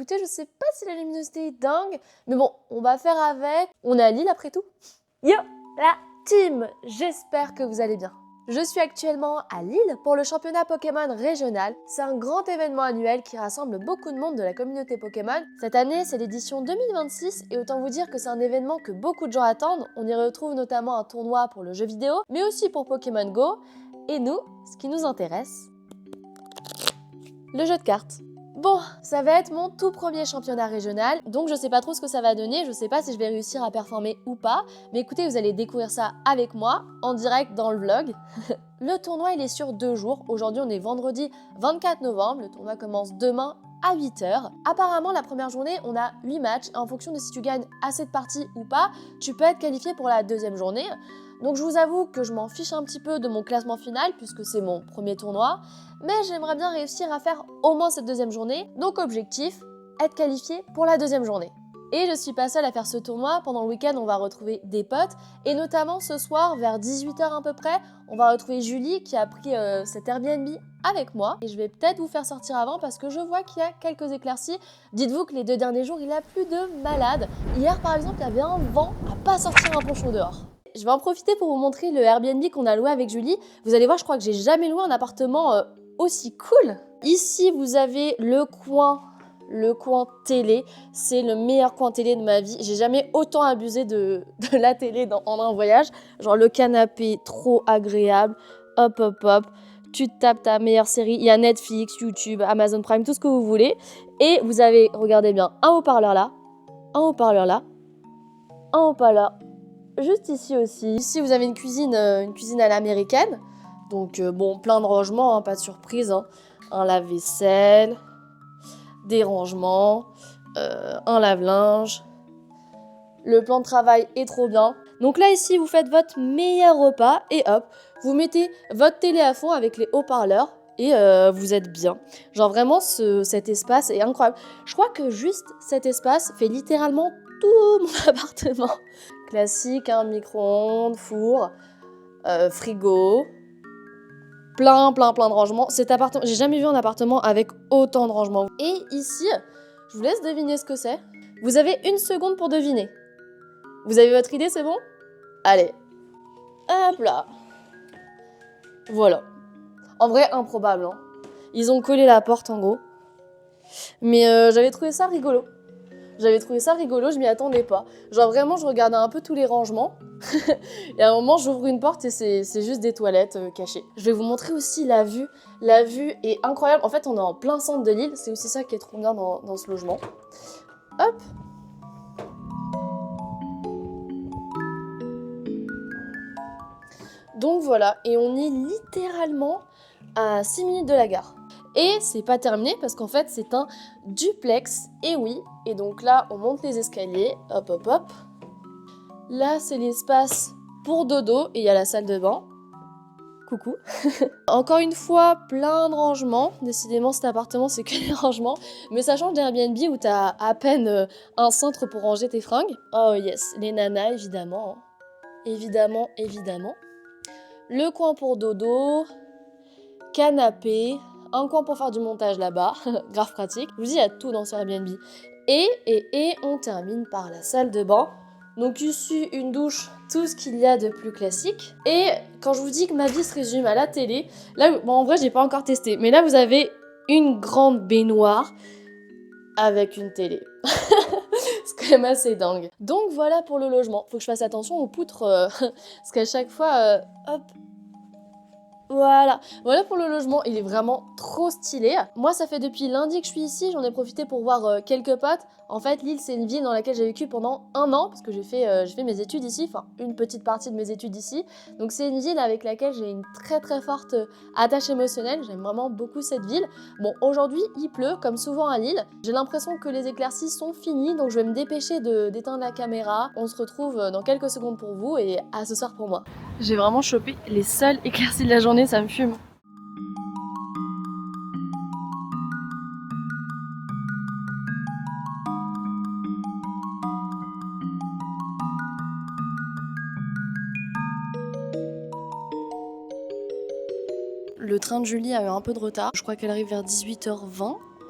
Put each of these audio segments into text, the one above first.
écoutez, je sais pas si la luminosité est dingue, mais bon, on va faire avec. On est à Lille après tout. Yo, la team, j'espère que vous allez bien. Je suis actuellement à Lille pour le championnat Pokémon régional. C'est un grand événement annuel qui rassemble beaucoup de monde de la communauté Pokémon. Cette année, c'est l'édition 2026 et autant vous dire que c'est un événement que beaucoup de gens attendent. On y retrouve notamment un tournoi pour le jeu vidéo, mais aussi pour Pokémon Go. Et nous, ce qui nous intéresse, le jeu de cartes. Bon, ça va être mon tout premier championnat régional, donc je sais pas trop ce que ça va donner, je sais pas si je vais réussir à performer ou pas, mais écoutez, vous allez découvrir ça avec moi, en direct dans le vlog. Le tournoi, il est sur 2 jours. Aujourd'hui, on est vendredi 24 novembre, le tournoi commence demain à 8h. Apparemment, la première journée, on a 8 matchs. En fonction de si tu gagnes assez de parties ou pas, tu peux être qualifié pour la deuxième journée. Donc je vous avoue que je m'en fiche un petit peu de mon classement final, puisque c'est mon premier tournoi, mais j'aimerais bien réussir à faire au moins cette deuxième journée. Donc objectif, être qualifié pour la deuxième journée. Et je suis pas seule à faire ce tournoi. Pendant le week-end, on va retrouver des potes. Et notamment ce soir, vers 18h à peu près, on va retrouver Julie qui a pris cet Airbnb avec moi. Et je vais peut-être vous faire sortir avant parce que je vois qu'il y a quelques éclaircies. Dites-vous que les 2 derniers jours, il y a plus de malades. Hier, par exemple, il y avait un vent à pas sortir un poncho dehors. Je vais en profiter pour vous montrer le Airbnb qu'on a loué avec Julie. Vous allez voir, je crois que j'ai jamais loué un appartement aussi cool. Ici, vous avez le coin télé. C'est le meilleur coin télé de ma vie. J'ai jamais autant abusé de la télé en un voyage. Genre le canapé, trop agréable. Hop, hop, hop. Tu te tapes ta meilleure série. Il y a Netflix, YouTube, Amazon Prime, tout ce que vous voulez. Et vous avez, regardez bien, un haut-parleur là, un haut-parleur là, un haut-parleur juste ici aussi. Ici, vous avez une cuisine à l'américaine. Donc, bon, plein de rangements, hein, pas de surprise. Hein. Un lave-vaisselle, des rangements, un lave-linge. Le plan de travail est trop bien. Donc là, ici, vous faites votre meilleur repas et hop, vous mettez votre télé à fond avec les haut-parleurs et vous êtes bien. Genre vraiment, cet espace est incroyable. Je crois que juste cet espace fait littéralement tout mon appartement. Classique, hein, micro-ondes, four, frigo, plein de rangements. Cet appartement, j'ai jamais vu un appartement avec autant de rangements. Et ici, je vous laisse deviner ce que c'est. Vous avez 1 seconde pour deviner. Vous avez votre idée, c'est bon? Allez, hop là. Voilà. En vrai, improbable. Hein. Ils ont collé la porte en gros. Mais j'avais trouvé ça rigolo. Je m'y attendais pas. Genre vraiment, je regardais un peu tous les rangements. Et à un moment, j'ouvre une porte et c'est juste des toilettes cachées. Je vais vous montrer aussi la vue. La vue est incroyable. En fait, on est en plein centre de l'île. C'est aussi ça qui est trop bien dans ce logement. Hop. Donc voilà, et on est littéralement à 6 minutes de la gare. Et c'est pas terminé parce qu'en fait c'est un duplex, et oui, et donc là on monte les escaliers, hop hop hop. Là c'est l'espace pour dodo et il y a la salle de bain. Coucou. Encore une fois, plein de rangements. Décidément cet appartement c'est que des rangements, mais ça change d'Airbnb où t'as à peine un centre pour ranger tes fringues. Oh yes, les nanas évidemment. Évidemment. Le coin pour dodo, canapé, un coin pour faire du montage là-bas, grave pratique. Je vous dis, il y a tout dans ce Airbnb. Et on termine par la salle de bain. Donc ici, une douche, tout ce qu'il y a de plus classique. Et quand je vous dis que ma vie se résume à la télé, là, bon, en vrai, j'ai pas encore testé, mais là, vous avez une grande baignoire avec une télé. C'est quand même assez dingue. Donc voilà pour le logement. Faut que je fasse attention aux poutres, parce qu'à chaque fois, hop, voilà pour le logement, il est vraiment trop stylé. Moi, ça fait depuis lundi que je suis ici, j'en ai profité pour voir quelques potes. En fait, Lille, c'est une ville dans laquelle j'ai vécu pendant 1 an, parce que j'ai fait mes études ici, enfin une petite partie de mes études ici. Donc c'est une ville avec laquelle j'ai une très forte attache émotionnelle, j'aime vraiment beaucoup cette ville. Bon, aujourd'hui, il pleut, comme souvent à Lille. J'ai l'impression que les éclaircies sont finies, donc je vais me dépêcher d'éteindre la caméra. On se retrouve dans quelques secondes pour vous, et à ce soir pour moi. J'ai vraiment chopé les seules éclaircies de la journée, ça me fume. Le train de Julie a eu un peu de retard. Je crois qu'elle arrive vers 18h20.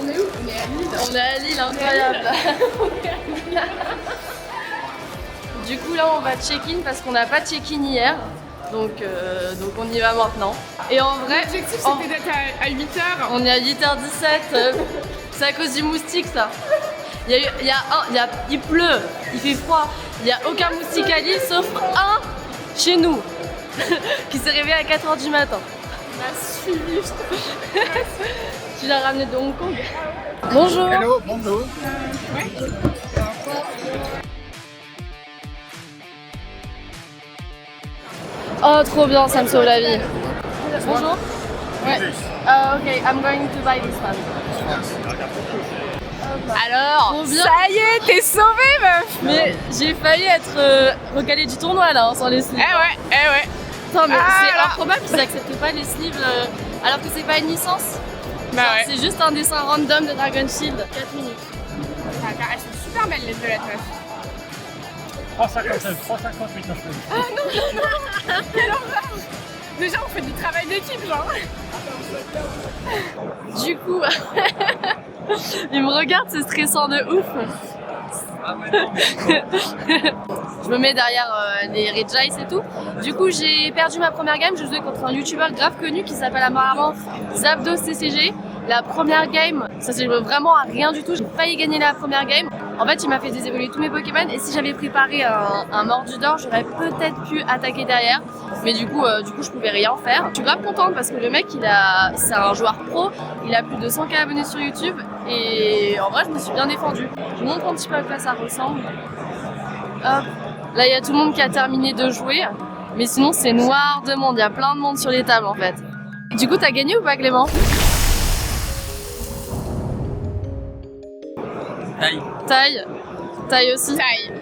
On est où? On est à Lille. On est à Lille, incroyable. Du coup là on va check-in parce qu'on n'a pas check-in hier. Donc on y va maintenant. Et en vrai, L'objectif c'était d'être à 8h. on est à 8h17. C'est à cause du moustique ça. Il pleut, il fait froid. Il n'y a aucun moustique à Lille sauf un chez nous qui s'est réveillé à 4h du matin. On a suivi. Tu l'as ramené de Hong Kong. Bonjour. Hello, bonjour. Ouais. Oh trop bien, ça me sauve la vie. Bonjour. Ouais. Ok, I'm going to buy this one. Alors, Trop bien. ça y est, t'es sauvée meuf. Mais j'ai failli être recalée du tournoi là, hein, sans les sleeves. Eh ouais. Attends, mais Ah c'est là. improbable qu'ils acceptent pas les sleeves alors que c'est pas une licence. Bah Genre, ouais. C'est juste un dessin random de Dragon Shield. 4 minutes. Elles sont super belles les violettes meuf. 3,58 non, Déjà on fait du travail d'équipe genre. Du coup, il me regarde, c'est stressant de ouf. Je me mets derrière les Regice et tout. Du coup, j'ai perdu ma première game. Je jouais contre un youtubeur grave connu qui s'appelle apparemment Zapdos CCG. La première game, ça s'est joué vraiment à rien du tout. J'ai failli gagner la première game. En fait, il m'a fait désévoluer tous mes Pokémon et si j'avais préparé un Mordudor, j'aurais peut-être pu attaquer derrière. Mais du coup, je pouvais rien faire. Je suis grave contente parce que le mec, c'est un joueur pro. Il a plus de 100K abonnés sur YouTube et en vrai, je me suis bien défendue. Je vous montre un petit peu à quoi ça ressemble. Hop. Là, il y a tout le monde qui a terminé de jouer. Mais sinon, c'est noir de monde. Il y a plein de monde sur les tables en fait. Du coup, t'as gagné ou pas, Clément? Taille aussi. Taille.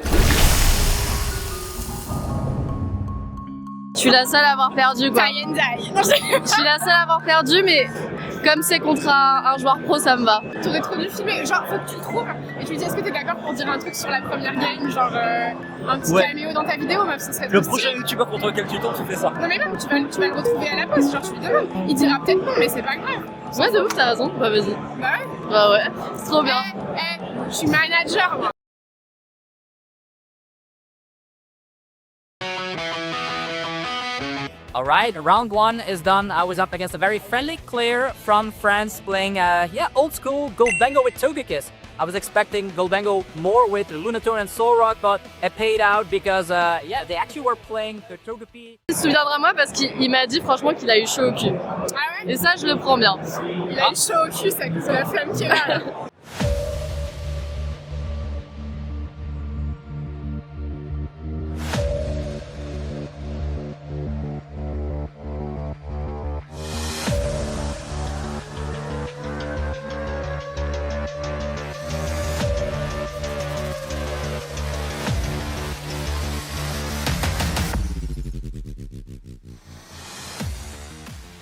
Je suis la seule à avoir perdu quoi. Taille and die. Je suis la seule à avoir perdu mais comme c'est contre un joueur pro ça me va. T'aurais trop dû filmer, genre faut que tu le trouves et tu lui dis est-ce que t'es d'accord pour dire un truc sur la première game, genre un petit caméo dans ta vidéo meuf, ça serait trop Le stylé. prochain youtubeur contre lequel tu tombes, tu fais ça. Non mais même tu vas le retrouver à la pause, genre tu lui demandes. Il dira peut-être non mais c'est pas grave. Ouais de ouf t'as raison, bah vas-y. Bah ouais. Bah ouais, c'est trop bien. Je suis manager moi. Alright, round one is done. I was up against a very friendly Claire from France playing, old school Golbango with Togekiss. I was expecting Golbango more with Lunatone and Solrock, but it paid out because, they actually were playing the Togepi. Il se souviendra moi parce qu'il m'a dit franchement qu'il a eu chaud au cul. Ah ouais. Et ça je le prends bien. Il a eu chaud au cul, c'est la flamme qui est là.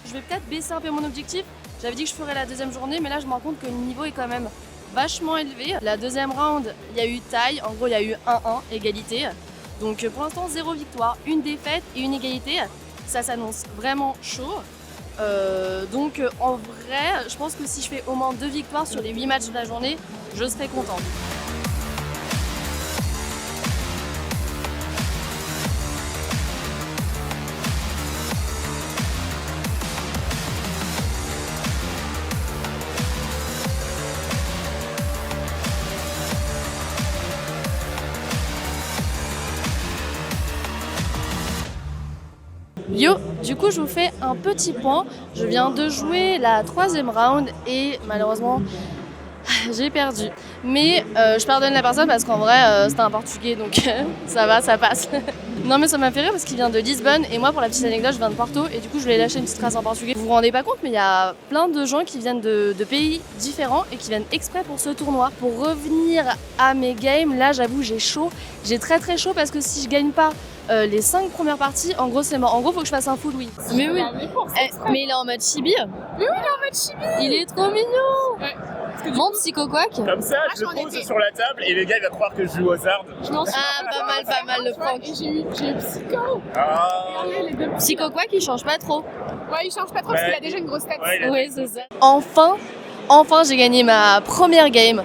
Je vais peut-être baisser un peu mon objectif. J'avais dit que je ferais la deuxième journée, mais là je me rends compte que le niveau est quand même vachement élevé. La deuxième round, il y a eu taille. En gros, il y a eu 1-1, égalité. Donc pour l'instant, 0 victoire, une défaite et une égalité. Ça s'annonce vraiment chaud. Donc en vrai, je pense que si je fais au moins 2 victoires sur les 8 matchs de la journée, je serai contente. Yo, du coup je vous fais un petit point. Je viens de jouer la 3e round et malheureusement j'ai perdu. Mais je pardonne la personne parce qu'en vrai c'était un portugais donc ça va, ça passe. Non mais ça m'a fait rire parce qu'il vient de Lisbonne et moi pour la petite anecdote je viens de Porto et du coup je lui ai lâché une petite phrase en portugais. Vous vous rendez pas compte mais il y a plein de gens qui viennent de pays différents et qui viennent exprès pour ce tournoi. Pour revenir à mes games, là j'avoue j'ai chaud. J'ai très chaud parce que si je gagne pas les 5 premières parties, en gros c'est mort. En gros faut que je fasse un full win. Mais oui, mais il est en mode chibi. Mais oui, il est en mode chibi. Il est trop mignon. Ouais. Mon Psycho Quack. Comme ça, je j'en le pose étais. sur la table et le gars il va croire que je joue aux ardes. Je m'en suis Ah pas mal le prank. Et j'ai eu Psycho. Ah. Regardez les deux. Psycho Quack il change pas trop. Ouais, il change pas trop parce qu'il a déjà une grosse tête. Ouais, il a- Oui c'est ça. Enfin enfin j'ai gagné ma première game.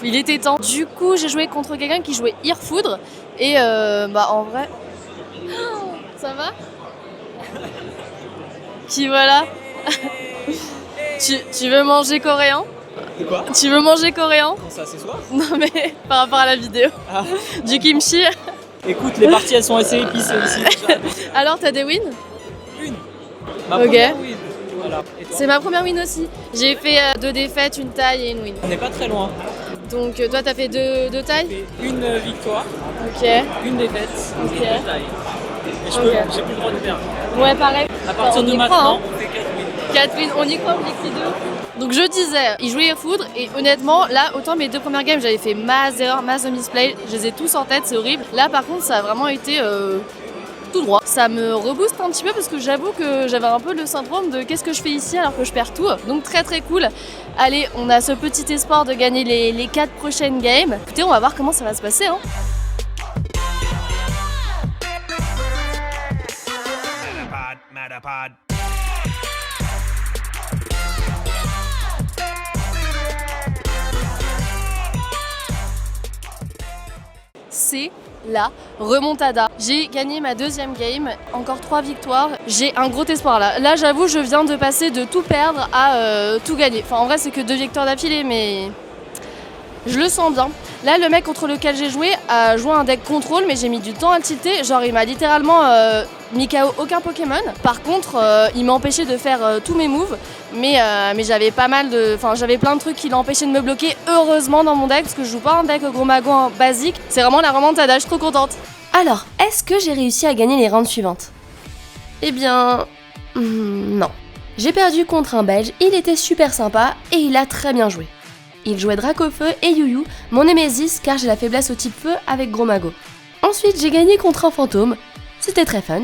Il était temps. Du coup, j'ai joué contre quelqu'un qui jouait Irfoudre. Et en vrai... Ça va? Qui voilà? tu veux manger coréen? De quoi? Tu veux manger coréen? Comment ça, c'est soir? Non mais par rapport à la vidéo. Ah. Du kimchi. Écoute, les parties elles sont assez épicées ici. Alors t'as des wins? Une. Ma Ok. première win. Voilà. Et toi? C'est ma première win aussi. J'ai fait 2 défaites, une taille et une win. On n'est pas très loin. Donc toi t'as fait 2 tailles? J'ai fait une victoire, Ok. une défaite Ok. et 2 tailles. Et Ok. j'ai plus le droit de perdre. Ouais pareil. À partir On de y maintenant, croit, hein. on fait 4 wins. 4 wins, on y croit, on dit que c'est 2. Donc je disais, il jouait Foudre et honnêtement, là, autant mes 2 premières games, j'avais fait masse d'erreurs, masse de misplay, je les ai tous en tête, c'est horrible. Là par contre, ça a vraiment été tout droit. Ça me rebooste un petit peu parce que j'avoue que j'avais un peu le syndrome de qu'est-ce que je fais ici alors que je perds tout. Donc très très cool. Allez, on a ce petit espoir de gagner les 4 prochaines games. Écoutez, on va voir comment ça va se passer, hein. C'est la remontada. J'ai gagné ma 2e game, encore 3 victoires. J'ai un gros espoir là. Là, j'avoue, je viens de passer de tout perdre à tout gagner. Enfin, en vrai, c'est que 2 victoires d'affilée, mais je le sens bien. Là, le mec contre lequel j'ai joué a joué un deck contrôle, mais j'ai mis du temps à le tilter. Genre, il m'a littéralement mis KO aucun Pokémon. Par contre, il m'a empêché de faire tous mes moves. Mais j'avais pas mal de... Enfin, j'avais plein de trucs qui l'empêchaient de me bloquer, heureusement, dans mon deck, parce que je joue pas un deck gros mago en basique. C'est vraiment la remontada, je suis trop contente. Alors, est-ce que j'ai réussi à gagner les rounds suivantes? Eh bien... non. J'ai perdu contre un Belge, il était super sympa, et il a très bien joué. Il jouait Dracofeu et Youyou, mon Némésis car j'ai la faiblesse au type feu avec Gros Mago. Ensuite, j'ai gagné contre un fantôme, c'était très fun.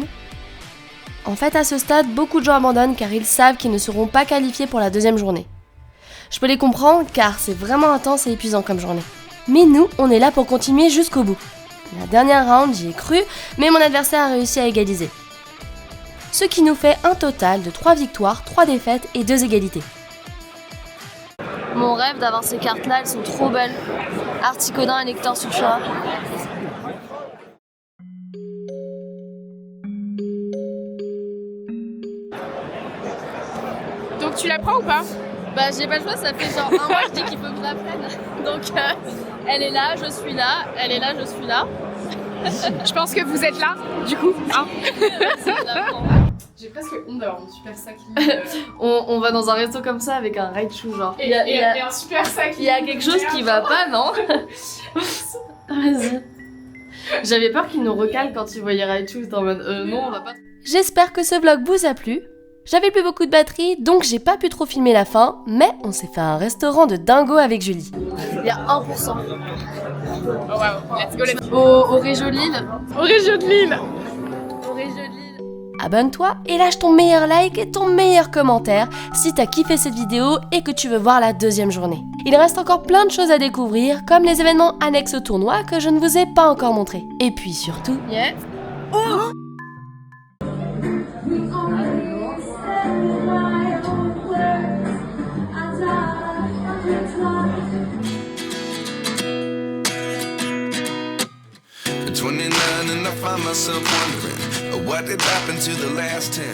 En fait, à ce stade, beaucoup de gens abandonnent car ils savent qu'ils ne seront pas qualifiés pour la 2e journée. Je peux les comprendre car c'est vraiment intense et épuisant comme journée. Mais nous, on est là pour continuer jusqu'au bout. La dernière round, j'y ai cru, mais mon adversaire a réussi à égaliser. Ce qui nous fait un total de 3 victoires, 3 défaites et 2 égalités. Mon rêve d'avoir ces cartes-là, elles sont trop belles. Articodin et lecteur sous chat. Donc tu la prends ou pas? Bah j'ai pas le choix, ça fait genre un mois que je dis qu'il faut que je la prenne. Donc elle est là, je suis là, elle est là, je suis là. Je pense que vous êtes là, du coup. Hein. J'ai presque honte d'avoir mon super sac. On va dans un resto comme ça avec un Raichu genre. Et un super sac. Il y a quelque chose qui va pas, non? Vas-y. J'avais peur qu'il nous recale quand il voyait Raichu, j'étais en mode non, on va pas. J'espère que ce vlog vous a plu. J'avais plus beaucoup de batterie, donc j'ai pas pu trop filmer la fin, mais on s'est fait un restaurant de dingo avec Julie. Il y a 1%. Oh wow, let's go. Au Région Lille. Au Région de Lille. Abonne-toi et lâche ton meilleur like et ton meilleur commentaire si t'as kiffé cette vidéo et que tu veux voir la 2e journée. Il reste encore plein de choses à découvrir, comme les événements annexes au tournoi que je ne vous ai pas encore montrés. Et puis surtout... Yeah. Oh At 29 and I find myself wondering what did happen to the last 10.